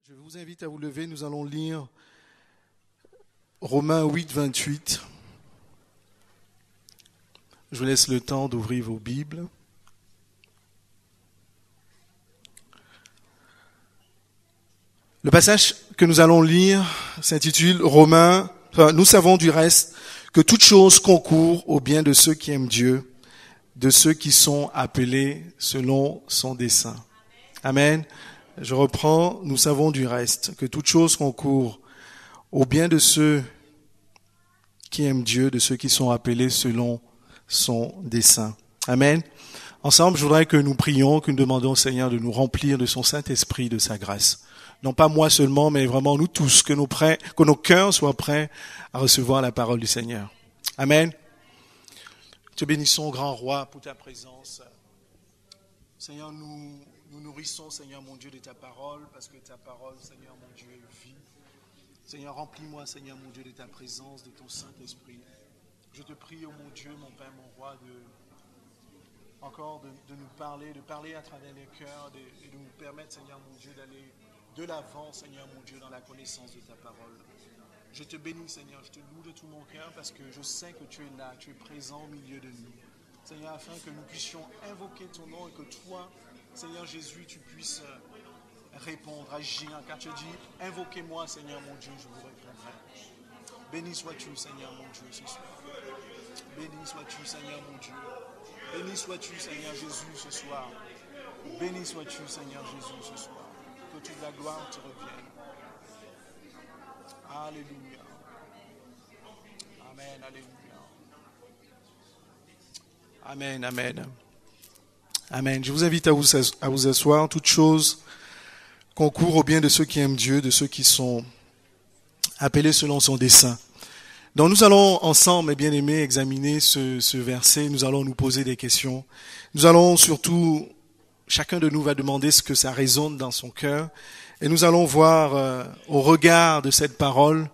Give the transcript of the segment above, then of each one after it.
Je vous invite à vous lever, nous allons lire Romains 8, 28. Je vous laisse le temps d'ouvrir vos Bibles. Le passage que nous allons lire s'intitule Nous savons du reste que toute chose concourt au bien de ceux qui aiment Dieu, de ceux qui sont appelés selon son dessein. Amen. Je reprends, nous savons du reste que toute chose concourt au bien de ceux qui aiment Dieu, de ceux qui sont appelés selon son dessein. Amen. Ensemble, je voudrais que nous prions, que nous demandions au Seigneur de nous remplir de son Saint-Esprit, de sa grâce. Non pas moi seulement, mais vraiment nous tous, que nos cœurs soient prêts à recevoir la parole du Seigneur. Amen. Te bénissons, grand roi, pour ta présence. Seigneur, nous nourrissons, Seigneur mon Dieu, de ta parole, parce que ta parole, Seigneur mon Dieu, est vie. Seigneur, remplis-moi, Seigneur mon Dieu, de ta présence, de ton Saint-Esprit. Je te prie, oh mon Dieu, mon Père, mon Roi, de nous parler, de parler à travers les cœurs, et de nous permettre, Seigneur mon Dieu, d'aller de l'avant, Seigneur mon Dieu, dans la connaissance de ta parole. Je te bénis, Seigneur, je te loue de tout mon cœur, parce que je sais que tu es là, tu es présent au milieu de nous. Seigneur, afin que nous puissions invoquer ton nom et que toi, Seigneur Jésus, tu puisses répondre, agir, car tu dis, invoquez-moi, Seigneur mon Dieu, je vous répondrai. Béni sois-tu, Seigneur mon Dieu, ce soir. Béni sois-tu, Seigneur mon Dieu. Béni sois-tu, Seigneur Jésus, ce soir. Béni sois-tu, Seigneur Jésus, ce soir. Que toute la gloire te revienne. Alléluia. Amen, alléluia. Amen, amen. Amen. Je vous invite à vous asseoir. Toute chose concourt au bien de ceux qui aiment Dieu, de ceux qui sont appelés selon son dessein. Donc nous allons ensemble, mes bien-aimés, examiner ce verset. Nous allons nous poser des questions. Nous allons surtout, chacun de nous va demander ce que ça résonne dans son cœur. Et nous allons voir au regard de cette parole,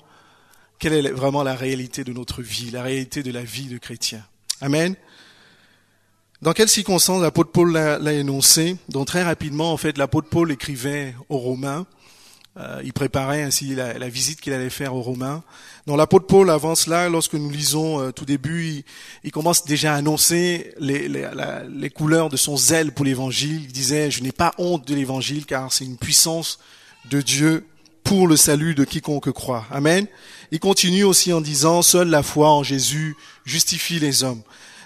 quelle est vraiment la réalité de notre vie, la réalité de la vie de chrétien. Amen. Dans quelles circonstances l'apôtre Paul l'a énoncé? Donc très rapidement, en fait, l'apôtre Paul écrivait aux Romains. Il préparait ainsi la visite qu'il allait faire aux Romains. Donc l'apôtre Paul, avant cela, lorsque nous lisons tout début, il commence déjà à annoncer les couleurs de son zèle pour l'évangile. Il disait, je n'ai pas honte de l'évangile car c'est une puissance de Dieu pour le salut de quiconque croit. Amen. Il continue aussi en disant, seule la foi en Jésus justifie les hommes.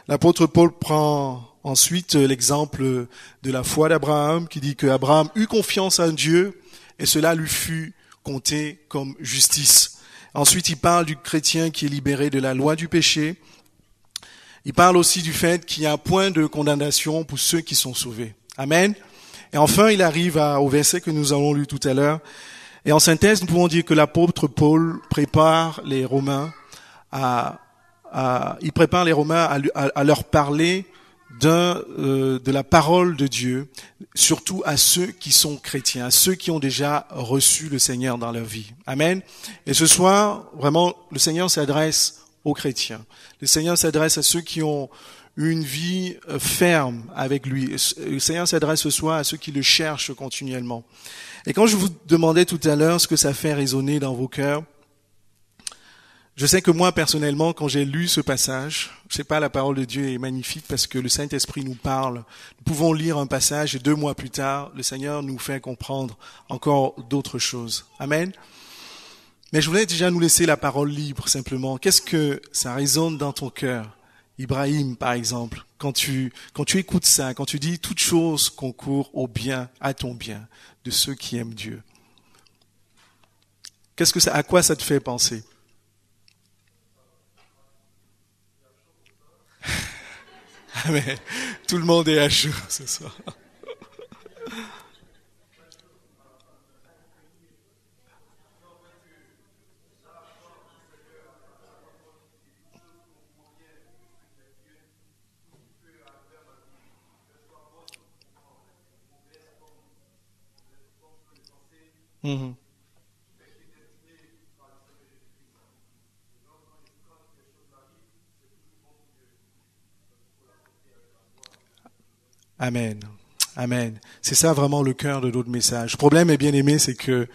L'apôtre Paul prend ensuite l'exemple de la foi d'Abraham qui dit que Abraham eut confiance en Dieu et cela lui fut compté comme justice. Ensuite, il parle du chrétien qui est libéré de la loi du péché. Il parle aussi du fait qu'il y a un point de condamnation pour ceux qui sont sauvés. Amen. Et enfin, il arrive au verset que nous avons lu tout à l'heure. Et en synthèse, nous pouvons dire que l'apôtre Paul prépare les Romains à leur parler de la parole de Dieu, surtout à ceux qui sont chrétiens, à ceux qui ont déjà reçu le Seigneur dans leur vie. Amen. Et ce soir, vraiment, le Seigneur s'adresse aux chrétiens. Le Seigneur s'adresse à ceux qui ont une vie ferme avec lui. Le Seigneur s'adresse ce soir à ceux qui le cherchent continuellement. Et quand je vous demandais tout à l'heure ce que ça fait résonner dans vos cœurs, je sais que moi, personnellement, quand j'ai lu ce passage, je sais pas, la parole de Dieu est magnifique parce que le Saint-Esprit nous parle. Nous pouvons lire un passage et 2 mois plus tard, le Seigneur nous fait comprendre encore d'autres choses. Amen. Mais je voulais déjà nous laisser la parole libre, simplement. Qu'est-ce que ça résonne dans ton cœur? Ibrahim, par exemple, quand tu écoutes ça, quand tu dis toute chose concourt au bien, à ton bien, de ceux qui aiment Dieu. À quoi ça te fait penser? Mais tout le monde est à jour ce soir. Mhm. Amen. Amen. C'est ça vraiment le cœur de notre message. Le problème, mes bien-aimés, c'est que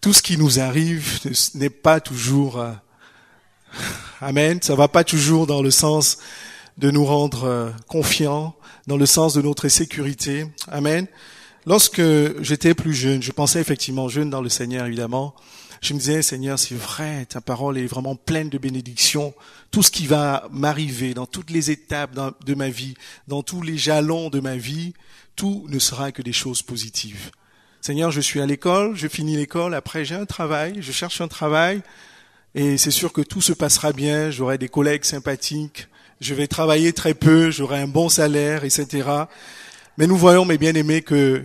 tout ce qui nous arrive n'est pas toujours... Amen. Ça va pas toujours dans le sens de nous rendre confiants, dans le sens de notre sécurité. Amen. Lorsque j'étais plus jeune, je pensais effectivement jeune dans le Seigneur, évidemment. Je me disais, Seigneur, c'est vrai, ta parole est vraiment pleine de bénédictions. Tout ce qui va m'arriver dans toutes les étapes de ma vie, dans tous les jalons de ma vie, tout ne sera que des choses positives. Seigneur, je suis à l'école, je finis l'école, après j'ai un travail, je cherche un travail, et c'est sûr que tout se passera bien, j'aurai des collègues sympathiques, je vais travailler très peu, j'aurai un bon salaire, etc. Mais nous voyons, mes bien-aimés, que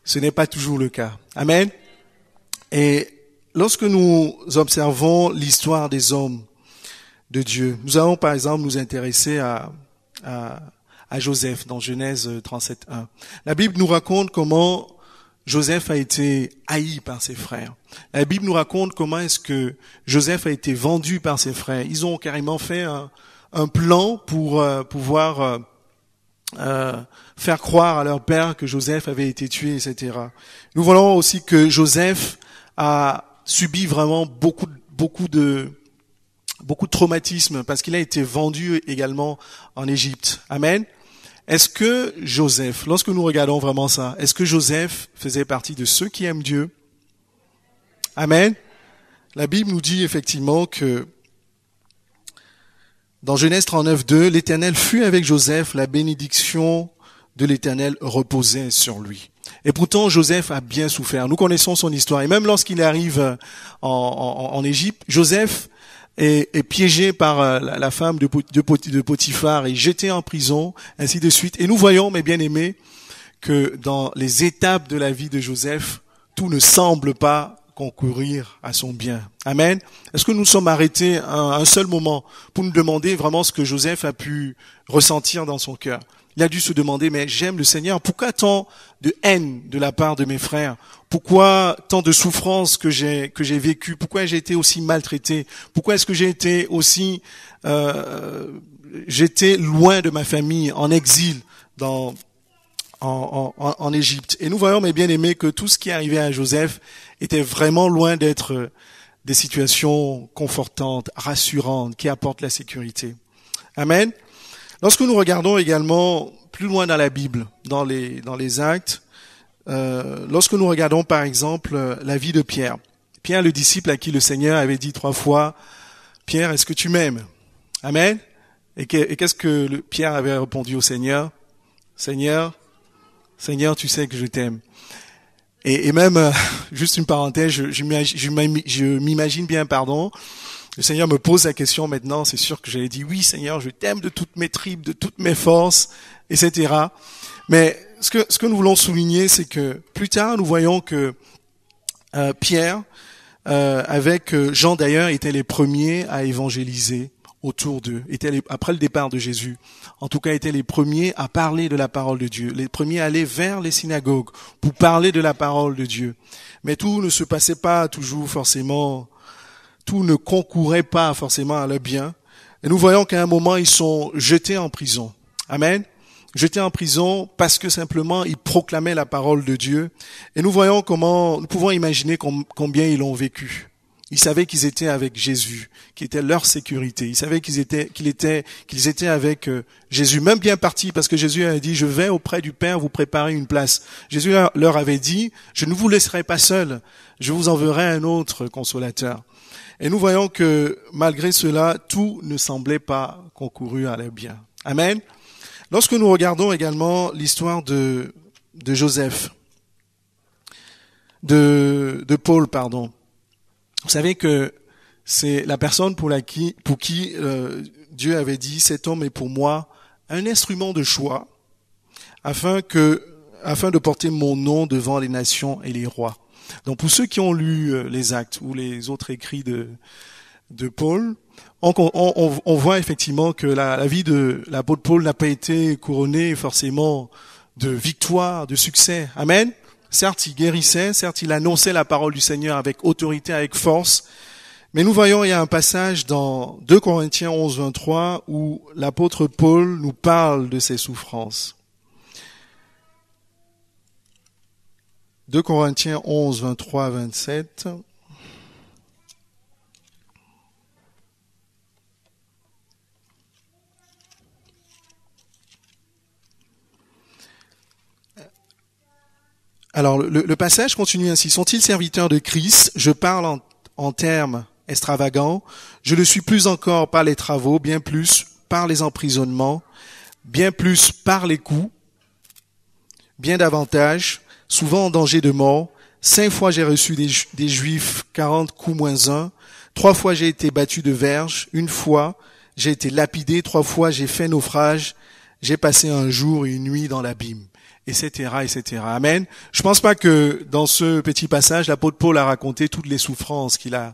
ce n'est pas toujours le cas. Amen. Et lorsque nous observons l'histoire des hommes de Dieu, nous allons par exemple nous intéresser à Joseph dans Genèse 37:1. La Bible nous raconte comment Joseph a été haï par ses frères. La Bible nous raconte comment est-ce que Joseph a été vendu par ses frères. Ils ont carrément fait un plan pour pouvoir faire croire à leur père que Joseph avait été tué, etc. Nous voyons aussi que Joseph a subi vraiment beaucoup de traumatisme parce qu'il a été vendu également en Égypte. Amen. Est-ce que Joseph, lorsque nous regardons vraiment ça, est-ce que Joseph faisait partie de ceux qui aiment Dieu? Amen. La Bible nous dit effectivement que dans Genèse 39:2, l'Éternel fut avec Joseph, la bénédiction de l'Éternel reposait sur lui. Et pourtant, Joseph a bien souffert. Nous connaissons son histoire. Et même lorsqu'il arrive en Égypte, Joseph est piégé par la femme de Potiphar et jeté en prison, ainsi de suite. Et nous voyons, mes bien-aimés, que dans les étapes de la vie de Joseph, tout ne semble pas concourir à son bien. Amen. Est-ce que nous sommes arrêtés un seul moment pour nous demander vraiment ce que Joseph a pu ressentir dans son cœur? Il a dû se demander, mais j'aime le Seigneur, pourquoi tant de haine de la part de mes frères? Pourquoi tant de souffrances que j'ai vécues? Pourquoi j'ai été aussi maltraité? Pourquoi est-ce que j'ai été aussi j'étais loin de ma famille, en exil en Égypte? Et nous voyons, mes bien-aimés, que tout ce qui arrivait à Joseph était vraiment loin d'être des situations confortantes, rassurantes, qui apportent la sécurité. Amen. Lorsque nous regardons également plus loin dans la Bible, dans les Actes, lorsque nous regardons par exemple la vie de Pierre, Pierre le disciple à qui le Seigneur avait dit 3 fois, Pierre, est-ce que tu m'aimes? Amen. Et qu'est-ce que Pierre avait répondu au Seigneur? Seigneur, tu sais que je t'aime. Et même, juste une parenthèse, je m'imagine bien, le Seigneur me pose la question maintenant, c'est sûr que j'allais dire oui Seigneur, je t'aime de toutes mes tripes, de toutes mes forces, etc. Mais ce que nous voulons souligner, c'est que plus tard nous voyons que Pierre, avec Jean d'ailleurs, étaient les premiers à évangéliser autour d'eux, après le départ de Jésus. En tout cas, étaient les premiers à parler de la parole de Dieu, les premiers à aller vers les synagogues pour parler de la parole de Dieu. Mais tout ne se passait pas toujours forcément, tout ne concourait pas forcément à leur bien. Et nous voyons qu'à un moment, ils sont jetés en prison. Amen. Jetés en prison parce que simplement, ils proclamaient la parole de Dieu. Et nous voyons nous pouvons imaginer combien ils l'ont vécu. Ils savaient qu'ils étaient avec Jésus, qui était leur sécurité. Ils savaient qu'ils étaient avec Jésus, même bien partis, parce que Jésus a dit, je vais auprès du Père vous préparer une place. Jésus leur avait dit, je ne vous laisserai pas seuls, je vous enverrai un autre consolateur. Et nous voyons que malgré cela, tout ne semblait pas concourir à leur bien. Amen. Lorsque nous regardons également l'histoire de Joseph, de Paul, vous savez que c'est la personne pour qui Dieu avait dit, cet homme est pour moi un instrument de choix, afin de porter mon nom devant les nations et les rois. Donc pour ceux qui ont lu les Actes ou les autres écrits de Paul, on voit effectivement que la vie de l'apôtre Paul n'a pas été couronnée forcément de victoire, de succès. Amen. Certes, il guérissait, certes, il annonçait la parole du Seigneur avec autorité, avec force. Mais nous voyons, il y a un passage dans 2 Corinthiens 11:23 où l'apôtre Paul nous parle de ses souffrances. 2 Corinthiens 11, 23, 27. Alors, le passage continue ainsi. Sont-ils serviteurs de Christ? Je parle en termes extravagants. Je le suis plus encore par les travaux, bien plus par les emprisonnements, bien plus par les coups, bien davantage, souvent en danger de mort. 5 fois j'ai reçu des Juifs 40 coups moins 1. 3 fois j'ai été battu de verge. 1 fois j'ai été lapidé. 3 fois j'ai fait naufrage. J'ai passé un jour et une nuit dans l'abîme. Etc., etc. Amen. Je pense pas que dans ce petit passage, l'apôtre Paul a raconté toutes les souffrances qu'il a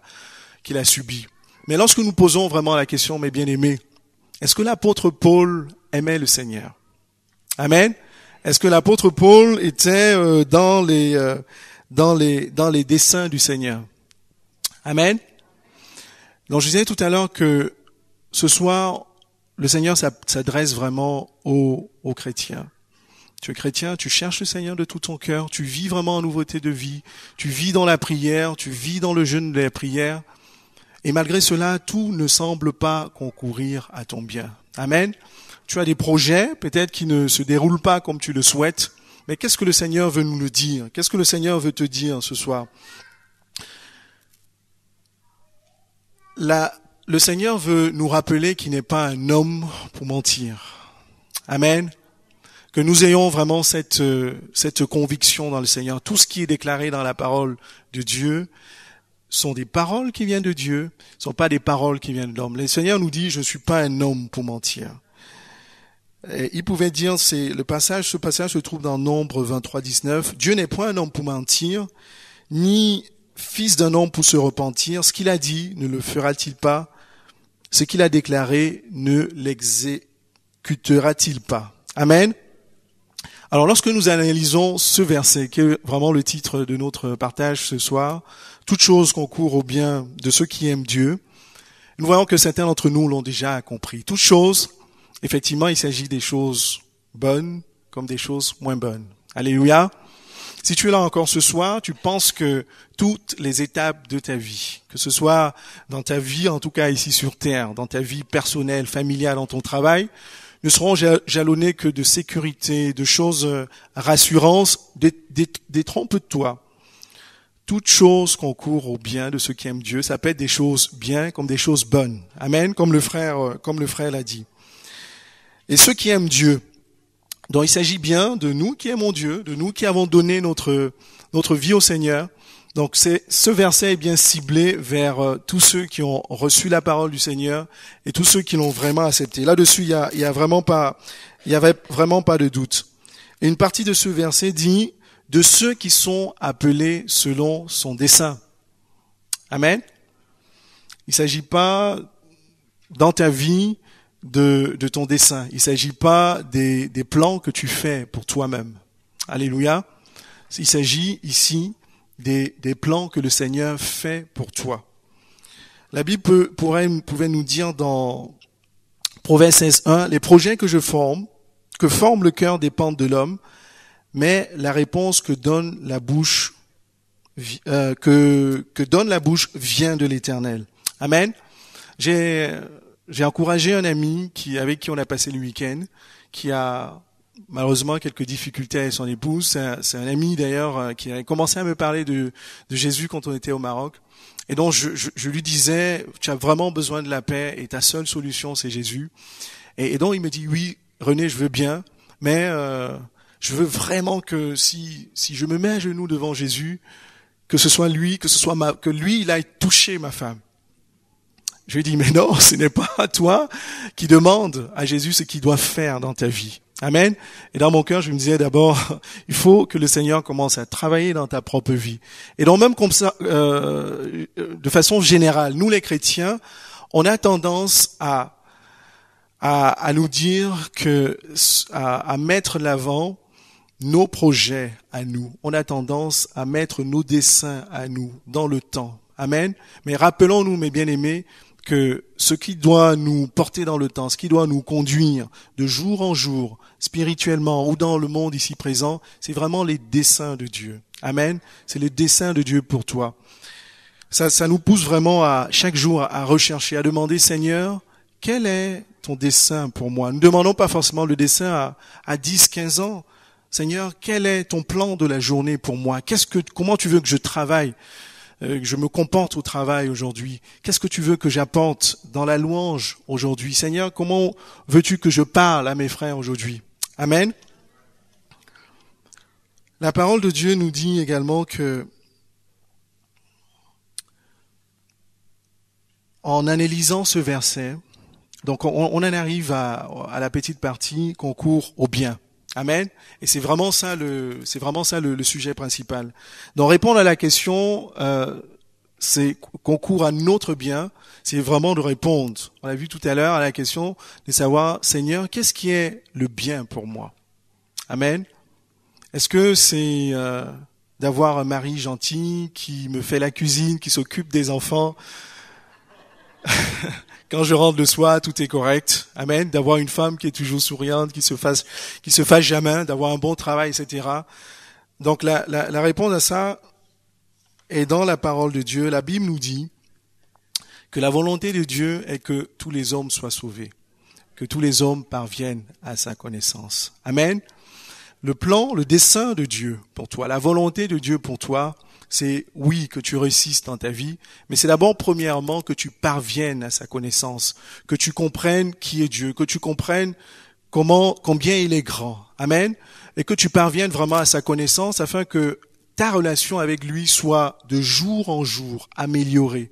subies. Mais lorsque nous posons vraiment la question, mes bien-aimés, est-ce que l'apôtre Paul aimait le Seigneur? Amen. Est-ce que l'apôtre Paul était dans les desseins du Seigneur? Amen. Donc je disais tout à l'heure que ce soir, le Seigneur s'adresse vraiment aux chrétiens. Tu es chrétien, tu cherches le Seigneur de tout ton cœur, tu vis vraiment en nouveauté de vie, tu vis dans la prière, tu vis dans le jeûne de la prière, et malgré cela, tout ne semble pas concourir à ton bien. Amen. Tu as des projets, peut-être qui ne se déroulent pas comme tu le souhaites, mais qu'est-ce que le Seigneur veut nous le dire? Qu'est-ce que le Seigneur veut te dire ce soir? Le Seigneur veut nous rappeler qu'il n'est pas un homme pour mentir. Amen. Que nous ayons vraiment cette conviction dans le Seigneur. Tout ce qui est déclaré dans la parole de Dieu sont des paroles qui viennent de Dieu, ne sont pas des paroles qui viennent de l'homme. Le Seigneur nous dit, je ne suis pas un homme pour mentir. Et il pouvait dire, ce passage se trouve dans Nombre 23, 19. Dieu n'est point un homme pour mentir, ni fils d'un homme pour se repentir. Ce qu'il a dit, ne le fera-t-il pas? Ce qu'il a déclaré, ne l'exécutera-t-il pas? Amen. Alors, lorsque nous analysons ce verset, qui est vraiment le titre de notre partage ce soir, toute chose concourt au bien de ceux qui aiment Dieu, nous voyons que certains d'entre nous l'ont déjà compris. Toute chose, effectivement, il s'agit des choses bonnes comme des choses moins bonnes. Alléluia. Si tu es là encore ce soir, tu penses que toutes les étapes de ta vie, que ce soit dans ta vie, en tout cas ici sur terre, dans ta vie personnelle, familiale, dans ton travail, ne seront jalonnés que de sécurité, de choses rassurantes, détrompe-toi. Toute chose concourt au bien de ceux qui aiment Dieu. Ça peut être des choses bien comme des choses bonnes. Amen, comme le frère l'a dit. Et ceux qui aiment Dieu, dont il s'agit bien de nous qui aimons Dieu, de nous qui avons donné notre vie au Seigneur. Donc ce verset est bien ciblé vers tous ceux qui ont reçu la parole du Seigneur et tous ceux qui l'ont vraiment accepté. Là-dessus, il y avait vraiment pas de doute. Et une partie de ce verset dit de ceux qui sont appelés selon son dessein. Amen. Il s'agit pas dans ta vie de ton dessein. Il s'agit pas des plans que tu fais pour toi-même. Alléluia. Il s'agit ici des plans que le Seigneur fait pour toi. La Bible pouvait nous dire dans Proverbe 16:1, les projets que forme le cœur dépendent de l'homme, mais la réponse que donne la bouche vient de l'Éternel. Amen. J'ai encouragé un ami avec qui on a passé le week-end, qui a malheureusement quelques difficultés avec son épouse. C'est un ami d'ailleurs qui a commencé à me parler de Jésus quand on était au Maroc. Et donc je lui disais, tu as vraiment besoin de la paix et ta seule solution c'est Jésus. Et donc il me dit, oui René, je veux bien, mais je veux vraiment que si je me mets à genoux devant Jésus, que ce soit lui, que lui il aille toucher ma femme. Je lui ai dit, mais non, ce n'est pas à toi qui demande à Jésus ce qu'il doit faire dans ta vie. Amen. Et dans mon cœur, je me disais d'abord, il faut que le Seigneur commence à travailler dans ta propre vie. Et donc même comme ça, de façon générale, nous les chrétiens, on a tendance à nous dire à mettre l'avant nos projets à nous. On a tendance à mettre nos desseins à nous dans le temps. Amen. Mais rappelons-nous, mes bien-aimés, que ce qui doit nous porter dans le temps, ce qui doit nous conduire de jour en jour, spirituellement ou dans le monde ici présent, c'est vraiment les desseins de Dieu. Amen. C'est le dessein de Dieu pour toi. Ça nous pousse vraiment à chaque jour à rechercher, à demander, Seigneur, quel est ton dessein pour moi? Nous ne demandons pas forcément le dessein à 10, 15 ans. Seigneur, quel est ton plan de la journée pour moi? Comment tu veux que je travaille, que je me comporte au travail aujourd'hui? Qu'est-ce que tu veux que j'apporte dans la louange aujourd'hui? Seigneur, comment veux-tu que je parle à mes frères aujourd'hui? Amen. La parole de Dieu nous dit également que en analysant ce verset, donc on en arrive à la petite partie concours au bien. Amen. Et c'est vraiment ça le sujet principal. Donc répondre à la question, c'est concours à notre bien, c'est vraiment de répondre. On a vu tout à l'heure à la question de savoir, Seigneur, qu'est-ce qui est le bien pour moi? Amen. Est-ce que c'est d'avoir un mari gentil qui me fait la cuisine, qui s'occupe des enfants? Quand je rentre le soir, tout est correct. Amen. D'avoir une femme qui est toujours souriante, qui se fâche jamais, d'avoir un bon travail, etc. Donc la réponse à ça est dans la parole de Dieu. La Bible nous dit que la volonté de Dieu est que tous les hommes soient sauvés, que tous les hommes parviennent à sa connaissance. Amen. Le plan, le dessein de Dieu pour toi, la volonté de Dieu pour toi, c'est oui que tu réussisses dans ta vie, mais c'est d'abord premièrement que tu parviennes à sa connaissance, que tu comprennes qui est Dieu, que tu comprennes combien il est grand. Amen. Et que tu parviennes vraiment à sa connaissance afin que ta relation avec lui soit de jour en jour améliorée,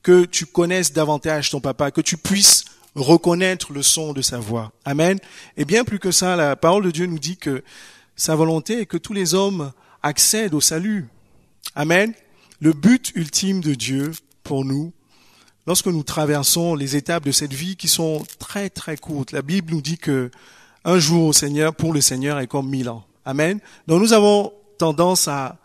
que tu connaisses davantage ton papa, que tu puisses reconnaître le son de sa voix. Amen. Et bien plus que ça, la parole de Dieu nous dit que sa volonté est que tous les hommes accèdent au salut. Amen. Le but ultime de Dieu pour nous, lorsque nous traversons les étapes de cette vie qui sont très très courtes, la Bible nous dit que un jour au Seigneur, pour le Seigneur, est comme 1000 ans. Amen. Donc nous avons tendance à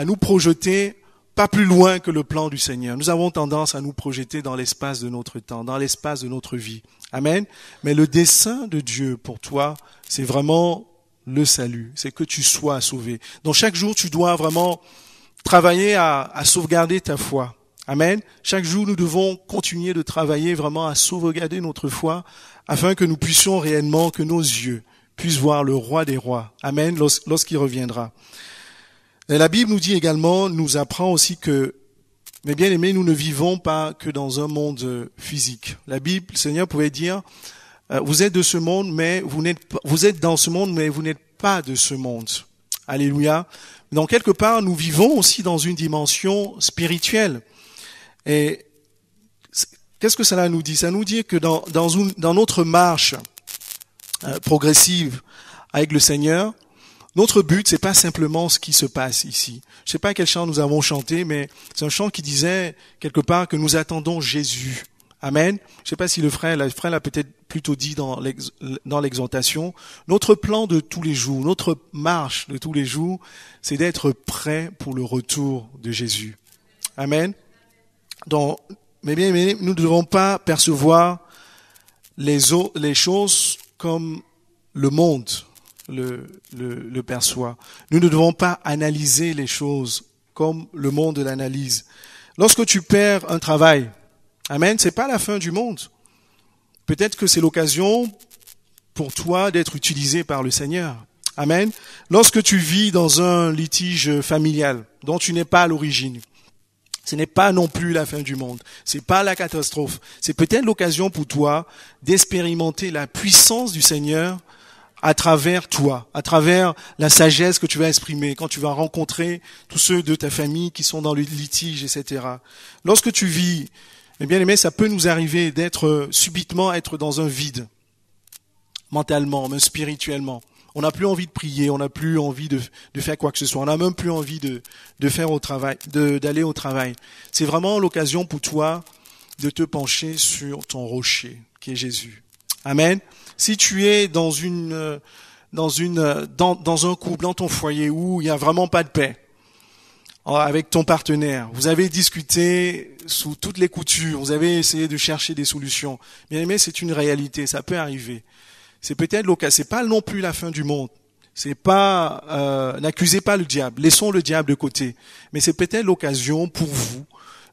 nous projeter pas plus loin que le plan du Seigneur. Nous avons tendance à nous projeter dans l'espace de notre temps, dans l'espace de notre vie. Amen. Mais le dessein de Dieu pour toi, c'est vraiment le salut. C'est que tu sois sauvé. Donc chaque jour, tu dois vraiment travailler à sauvegarder ta foi. Amen. Chaque jour, nous devons continuer de travailler vraiment à sauvegarder notre foi afin que nous puissions réellement, que nos yeux puissent voir le roi des rois. Amen. Lorsqu'il reviendra. Et la Bible nous dit également, nous apprend aussi que, mes bien-aimés, nous ne vivons pas que dans un monde physique. La Bible, le Seigneur pouvait dire, vous êtes de ce monde, mais vous êtes dans ce monde, mais vous n'êtes pas de ce monde. Alléluia. Donc, quelque part, nous vivons aussi dans une dimension spirituelle. Et qu'est-ce que cela nous dit? Ça nous dit que dans notre marche progressive avec le Seigneur, notre but, c'est pas simplement ce qui se passe ici. Je sais pas quel chant nous avons chanté, mais c'est un chant qui disait quelque part que nous attendons Jésus. Amen. Je sais pas si le frère l'a peut-être plutôt dit dans l'exhortation. Notre plan de tous les jours, notre marche de tous les jours, c'est d'être prêt pour le retour de Jésus. Amen. Donc, mais bien, nous ne devons pas percevoir les choses comme le monde le perçoit. Nous ne devons pas analyser les choses comme le monde l'analyse. Lorsque tu perds un travail, amen, c'est pas la fin du monde. Peut-être que c'est l'occasion pour toi d'être utilisé par le Seigneur. Amen. Lorsque tu vis dans un litige familial dont tu n'es pas à l'origine, ce n'est pas non plus la fin du monde. C'est pas la catastrophe. C'est peut-être l'occasion pour toi d'expérimenter la puissance du Seigneur à travers toi, à travers la sagesse que tu vas exprimer quand tu vas rencontrer tous ceux de ta famille qui sont dans le litige, etc. Lorsque tu vis, eh bien aimé, ça peut nous arriver d'être subitement être dans un vide, mentalement, même spirituellement. On n'a plus envie de prier, on n'a plus envie de faire quoi que ce soit. On n'a même plus envie de faire au travail, d'aller au travail. C'est vraiment l'occasion pour toi de te pencher sur ton rocher, qui est Jésus. Amen. Si tu es dans un couple, dans ton foyer où il n'y a vraiment pas de paix, avec ton partenaire, vous avez discuté sous toutes les coutures, vous avez essayé de chercher des solutions. Bien aimé, c'est une réalité, ça peut arriver. C'est peut-être l'occasion, c'est pas non plus la fin du monde. C'est pas, n'accusez pas le diable. Laissons le diable de côté. Mais c'est peut-être l'occasion pour vous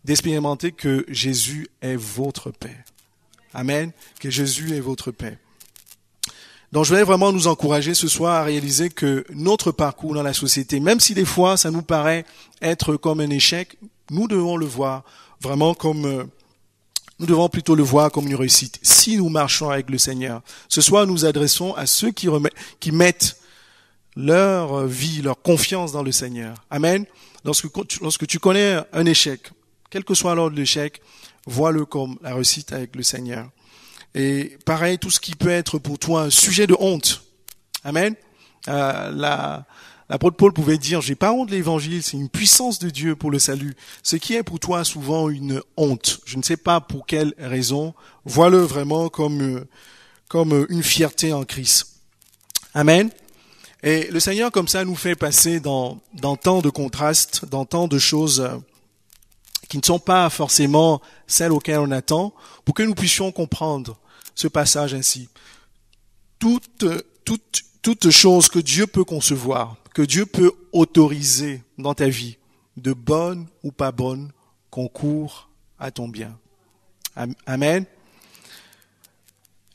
d'expérimenter que Jésus est votre paix. Amen. Que Jésus est votre paix. Donc je voulais vraiment nous encourager ce soir à réaliser que notre parcours dans la société, même si des fois ça nous paraît être comme un échec, nous devons le voir vraiment comme, nous devons plutôt le voir comme une réussite. Si nous marchons avec le Seigneur, ce soir nous adressons à ceux qui mettent leur vie, leur confiance dans le Seigneur. Amen. Lorsque tu connais un échec, quel que soit l'ordre de l'échec, vois-le comme la réussite avec le Seigneur. Et pareil, tout ce qui peut être pour toi un sujet de honte. Amen. L'apôtre Paul pouvait dire, j'ai pas honte de l'évangile, c'est une puissance de Dieu pour le salut. Ce qui est pour toi souvent une honte. Je ne sais pas pour quelle raison. Vois-le vraiment comme une fierté en Christ. Amen. Et le Seigneur, comme ça, nous fait passer dans tant de contrastes, dans tant de choses qui ne sont pas forcément celles auxquelles on attend, pour que nous puissions comprendre ce passage ainsi. Toute chose que Dieu peut concevoir, que Dieu peut autoriser dans ta vie, de bonne ou pas bonne, concourt à ton bien. Amen.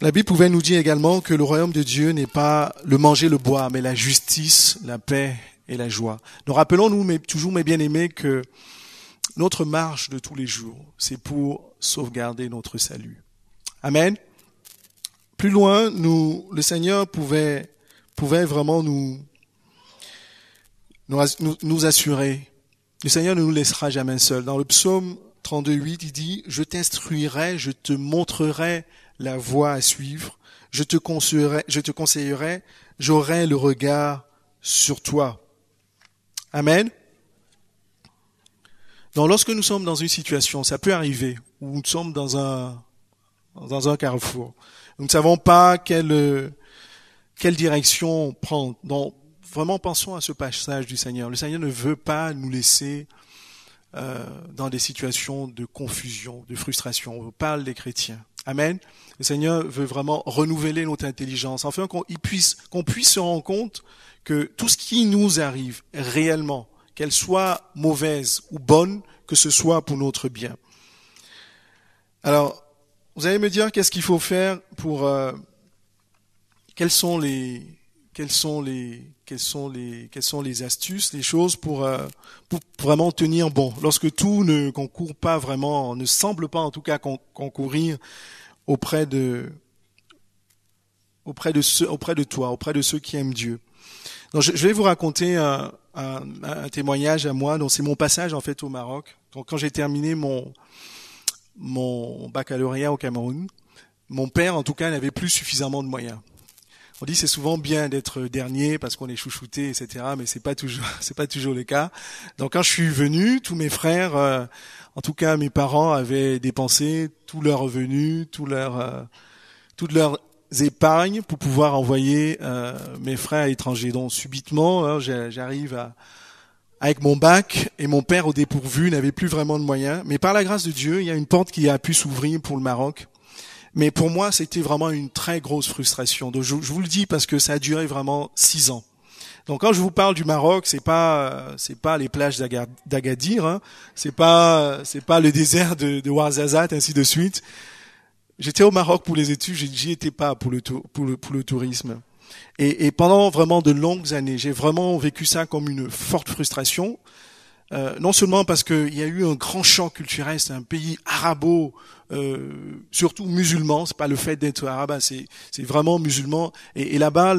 La Bible pouvait nous dire également que le royaume de Dieu n'est pas le manger, le boire, mais la justice, la paix et la joie. Nous rappelons-nous toujours, mes bien-aimés, que notre marche de tous les jours, c'est pour sauvegarder notre salut. Amen. Plus loin, le Seigneur pouvait vraiment nous assurer. Le Seigneur ne nous laissera jamais seuls. Dans le psaume 32:8, il dit, je t'instruirai, je te montrerai la voie à suivre, je te conseillerai, j'aurai le regard sur toi. Amen. Donc, lorsque nous sommes dans une situation, ça peut arriver, où nous sommes dans un carrefour. Nous ne savons pas quelle direction prendre. Donc, vraiment, pensons à ce passage du Seigneur. Le Seigneur ne veut pas nous laisser dans des situations de confusion, de frustration. On parle des chrétiens. Amen. Le Seigneur veut vraiment renouveler notre intelligence, afin qu'on puisse se rendre compte que tout ce qui nous arrive réellement, qu'elle soit mauvaise ou bonne, que ce soit pour notre bien. Alors, vous allez me dire qu'est-ce qu'il faut faire pour quelles sont les astuces, les choses pour vraiment tenir bon lorsque tout ne concourt pas vraiment, ne semble pas en tout cas concourir auprès de toi, auprès de ceux qui aiment Dieu. Donc, je vais vous raconter un témoignage à moi. Donc, c'est mon passage en fait au Maroc. Donc, quand j'ai terminé mon baccalauréat au Cameroun, mon père en tout cas n'avait plus suffisamment de moyens. On dit c'est souvent bien d'être dernier parce qu'on est chouchouté, etc. Mais c'est pas toujours le cas. Donc, quand je suis venu, tous mes frères, en tout cas mes parents, avaient dépensé tous leurs revenus, toutes leurs épargnes pour pouvoir envoyer mes frères à l'étranger. Donc subitement, j'arrive avec mon bac et mon père au dépourvu n'avait plus vraiment de moyens. Mais par la grâce de Dieu, il y a une porte qui a pu s'ouvrir pour le Maroc. Mais pour moi, c'était vraiment une très grosse frustration. Donc je vous le dis parce que ça a duré vraiment 6 ans. Donc quand je vous parle du Maroc, c'est pas les plages d'Agadir, hein. C'est pas le désert de Ouarzazate, ainsi de suite. J'étais au Maroc pour les études, j'y étais pas pour le tourisme. Et pendant vraiment de longues années, j'ai vraiment vécu ça comme une forte frustration. Non seulement parce qu'il y a eu un grand choc culturel, c'est un pays surtout musulman, c'est pas le fait d'être arabe, c'est vraiment musulman. Et là-bas,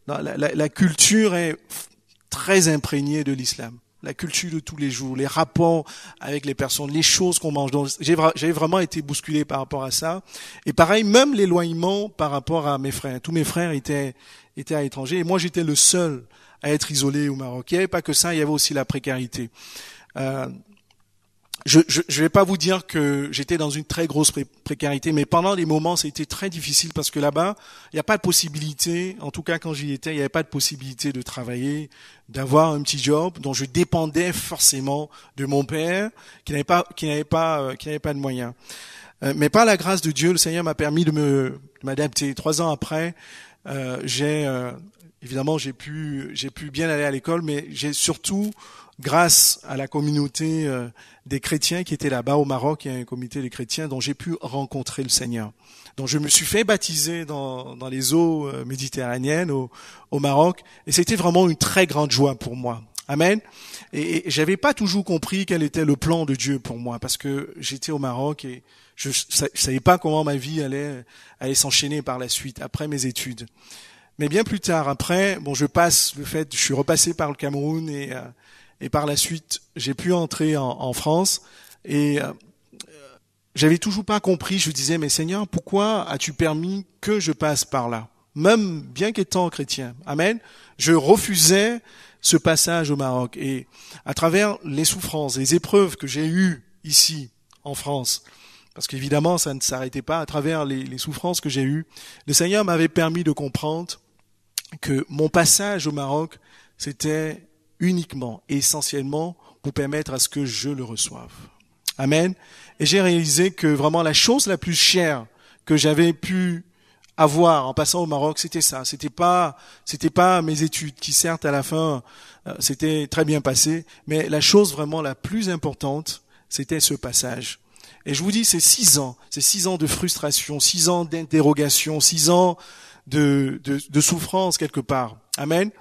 la culture est très imprégnée de l'islam. La culture de tous les jours, les rapports avec les personnes, les choses qu'on mange. Donc, j'ai vraiment été bousculé par rapport à ça. Et pareil, même l'éloignement par rapport à mes frères. Tous mes frères étaient à l'étranger et moi, j'étais le seul à être isolé au Maroc. Il n'y avait pas que ça, il y avait aussi la précarité. Je vais pas vous dire que j'étais dans une très grosse précarité, mais pendant des moments, c'était très difficile parce que là-bas, il n'y a pas de possibilité, en tout cas quand j'y étais, il n'y avait pas de possibilité de travailler, d'avoir un petit job, dont je dépendais forcément de mon père, qui n'avait pas de moyens. Mais par la grâce de Dieu, le Seigneur m'a permis de m'adapter. 3 ans après, j'ai évidemment, j'ai pu bien aller à l'école, mais j'ai surtout, grâce à la communauté des chrétiens qui étaient là-bas au Maroc, il y a un comité des chrétiens dont j'ai pu rencontrer le Seigneur. Donc je me suis fait baptiser dans les eaux méditerranéennes au Maroc, et c'était vraiment une très grande joie pour moi. Amen. Et j'avais pas toujours compris quel était le plan de Dieu pour moi, parce que j'étais au Maroc et je savais pas comment ma vie allait s'enchaîner par la suite après mes études. Mais bien plus tard, après, je suis repassé par le Cameroun et par la suite, j'ai pu entrer en France et j'avais toujours pas compris. Je disais, mais Seigneur, pourquoi as-tu permis que je passe par là? Même bien qu'étant chrétien. Amen. Je refusais ce passage au Maroc et à travers les souffrances, les épreuves que j'ai eues ici en France, parce qu'évidemment, ça ne s'arrêtait pas à travers les souffrances que j'ai eues, le Seigneur m'avait permis de comprendre que mon passage au Maroc, c'était uniquement et essentiellement pour permettre à ce que je le reçoive. Amen. Et j'ai réalisé que vraiment la chose la plus chère que j'avais pu avoir en passant au Maroc, c'était ça. C'était pas mes études qui, certes, à la fin, c'était très bien passé, mais la chose vraiment la plus importante, c'était ce passage. Et je vous dis, c'est 6 ans de frustration, 6 ans d'interrogation, 6 ans de souffrance quelque part. Amen.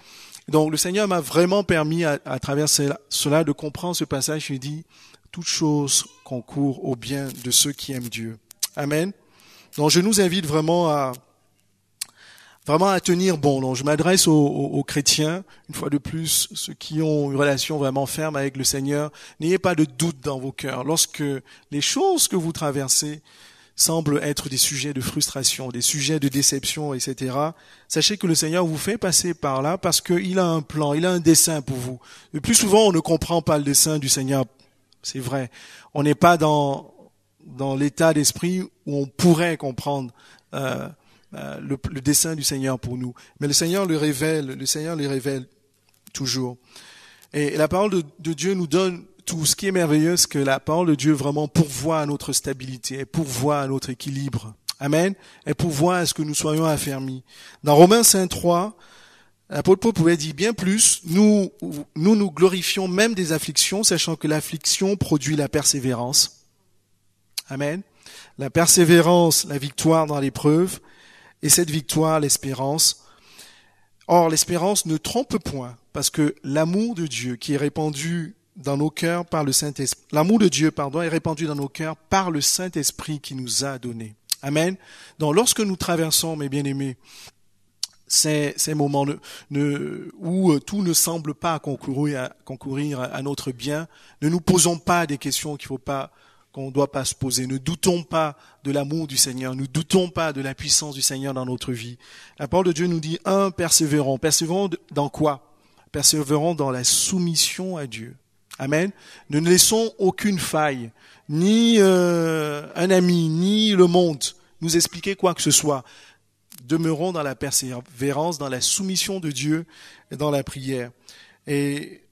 Donc le Seigneur m'a vraiment permis à travers cela de comprendre ce passage. Il dit, toute chose concourt au bien de ceux qui aiment Dieu. Amen. Donc je nous invite vraiment à tenir bon. Donc je m'adresse aux chrétiens, une fois de plus, ceux qui ont une relation vraiment ferme avec le Seigneur. N'ayez pas de doute dans vos cœurs. Lorsque les choses que vous traversez semblent être des sujets de frustration, des sujets de déception, etc., sachez que le Seigneur vous fait passer par là parce qu'il a un plan, il a un dessein pour vous. Le plus souvent, on ne comprend pas le dessein du Seigneur. C'est vrai. On n'est pas dans l'état d'esprit où on pourrait comprendre le dessein du Seigneur pour nous. Mais le Seigneur le révèle toujours. Et la parole de Dieu nous donne tout. Ce qui est merveilleux, c'est que la parole de Dieu vraiment pourvoit à notre stabilité, elle pourvoit à notre équilibre. Amen. Elle pourvoit à ce que nous soyons affermis. Dans Romains 5:3, l'apôtre Paul pouvait dire bien plus, nous glorifions même des afflictions, sachant que l'affliction produit la persévérance. Amen. La persévérance, la victoire dans l'épreuve, et cette victoire, l'espérance. Or, l'espérance ne trompe point, parce que l'amour de Dieu qui est répandu dans nos cœurs par le Saint-Esprit, est répandu dans nos cœurs par le Saint-Esprit qui nous a donné. Amen. Donc, lorsque nous traversons, mes bien-aimés, ces moments où tout ne semble pas concourir à notre bien, ne nous posons pas des questions qu'on ne doit pas se poser. Ne doutons pas de l'amour du Seigneur. Ne doutons pas de la puissance du Seigneur dans notre vie. La parole de Dieu nous dit, persévérons. Persévérons dans quoi? Persévérons dans la soumission à Dieu. Amen. Ne laissons aucune faille, ni un ami, ni le monde nous expliquer quoi que ce soit. Demeurons dans la persévérance, dans la soumission de Dieu et dans la prière. Et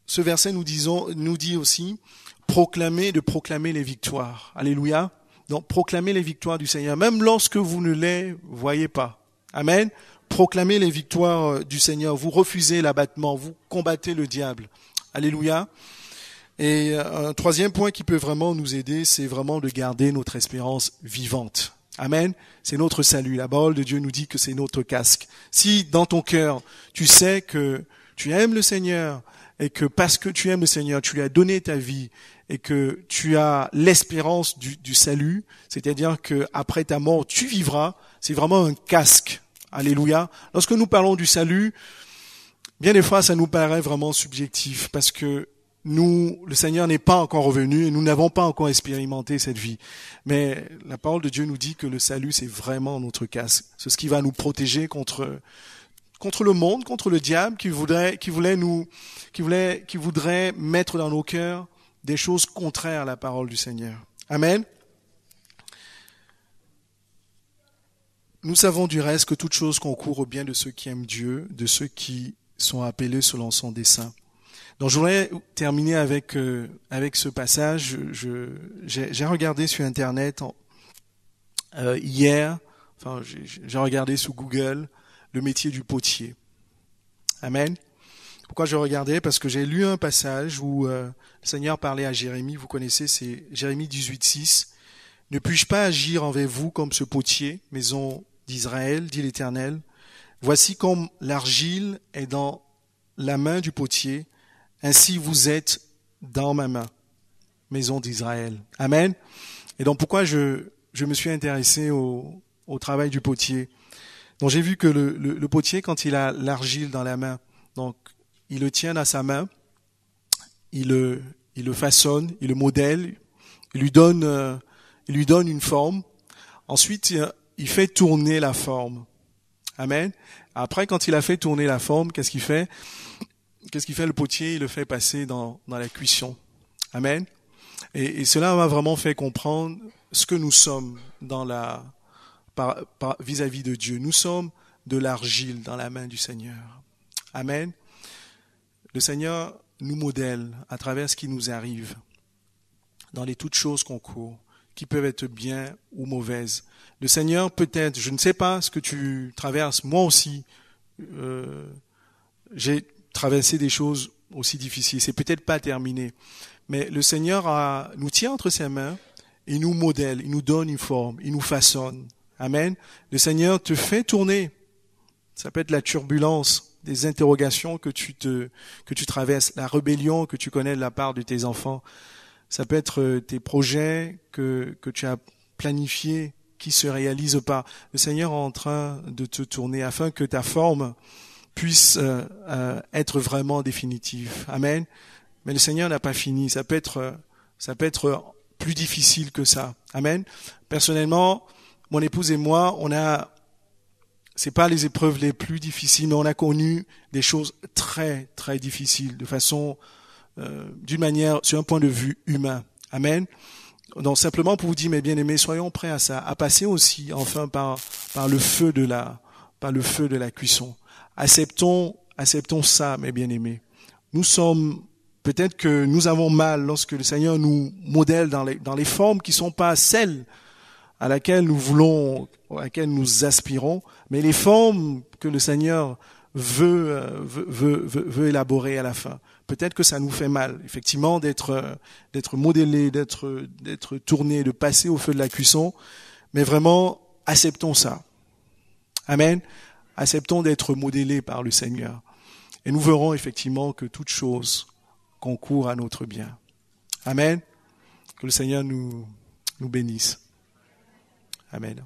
ce verset nous dit aussi, de proclamer les victoires. Alléluia. Donc, proclamez les victoires du Seigneur, même lorsque vous ne les voyez pas. Amen. Proclamez les victoires du Seigneur. Vous refusez l'abattement, vous combattez le diable. Alléluia. Et un troisième point qui peut vraiment nous aider, c'est vraiment de garder notre espérance vivante. Amen. C'est notre salut. La parole de Dieu nous dit que c'est notre casque. Si dans ton cœur, tu sais que tu aimes le Seigneur et que parce que tu aimes le Seigneur, tu lui as donné ta vie et que tu as l'espérance du salut, c'est-à-dire que après ta mort, tu vivras, c'est vraiment un casque. Alléluia. Lorsque nous parlons du salut, bien des fois, ça nous paraît vraiment subjectif parce que le Seigneur n'est pas encore revenu et nous n'avons pas encore expérimenté cette vie. Mais la parole de Dieu nous dit que le salut, c'est vraiment notre casque. C'est ce qui va nous protéger contre le monde, contre le diable qui voudrait mettre dans nos cœurs des choses contraires à la parole du Seigneur. Amen. Nous savons du reste que toute chose concourt au bien de ceux qui aiment Dieu, de ceux qui sont appelés selon son dessein. Donc je voudrais terminer avec ce passage. J'ai regardé sur Internet hier, j'ai regardé sur Google le métier du potier. Amen. Pourquoi je regardais? Parce que j'ai lu un passage où le Seigneur parlait à Jérémie, vous connaissez, c'est Jérémie 18:6. « Ne puis-je pas agir envers vous comme ce potier, maison d'Israël, dit l'Éternel? Voici comme l'argile est dans la main du potier, ainsi vous êtes dans ma main, maison d'Israël. » Amen. Et donc pourquoi je me suis intéressé au travail du potier? Donc j'ai vu que le potier, quand il a l'argile dans la main, donc il le tient dans sa main, il le façonne, il le modèle, il lui donne une forme. Ensuite, il fait tourner la forme. Amen. Après, quand il a fait tourner la forme, qu'est-ce qu'il fait le potier? Il le fait passer dans la cuisson. Amen. Et cela m'a vraiment fait comprendre ce que nous sommes vis-à-vis de Dieu. Nous sommes de l'argile dans la main du Seigneur. Amen. Le Seigneur nous modèle à travers ce qui nous arrive, dans les toutes choses qu'on court, qui peuvent être bien ou mauvaises. Le Seigneur, peut-être, je ne sais pas ce que tu traverses, moi aussi, j'ai traversé des choses aussi difficiles, c'est peut-être pas terminé, mais le Seigneur nous tient entre ses mains, il nous modèle, il nous donne une forme, il nous façonne. Amen. Le Seigneur te fait tourner. Ça peut être la turbulence, des interrogations que tu traverses, la rébellion que tu connais de la part de tes enfants. Ça peut être tes projets que tu as planifiés qui se réalisent pas. Le Seigneur est en train de te tourner afin que ta forme puisse être vraiment définitive. Amen. Mais le Seigneur n'a pas fini. Ça peut être plus difficile que ça. Amen. Personnellement, mon épouse et moi, c'est pas les épreuves les plus difficiles, mais on a connu des choses très, très difficiles, de façon, d'une manière, sur un point de vue humain. Amen. Donc, simplement pour vous dire, mes bien-aimés, soyons prêts à ça, à passer aussi, enfin, par le feu de la cuisson. Acceptons ça, mes bien-aimés. Peut-être que nous avons mal lorsque le Seigneur nous modèle dans les formes qui sont pas celles à laquelle nous aspirons, mais les formes que le Seigneur veut élaborer à la fin. Peut-être que ça nous fait mal, effectivement, d'être modélé, d'être tourné, de passer au feu de la cuisson, mais vraiment, acceptons ça. Amen. Acceptons d'être modélés par le Seigneur. Et nous verrons effectivement que toute chose concourt à notre bien. Amen. Que le Seigneur nous bénisse. Amen.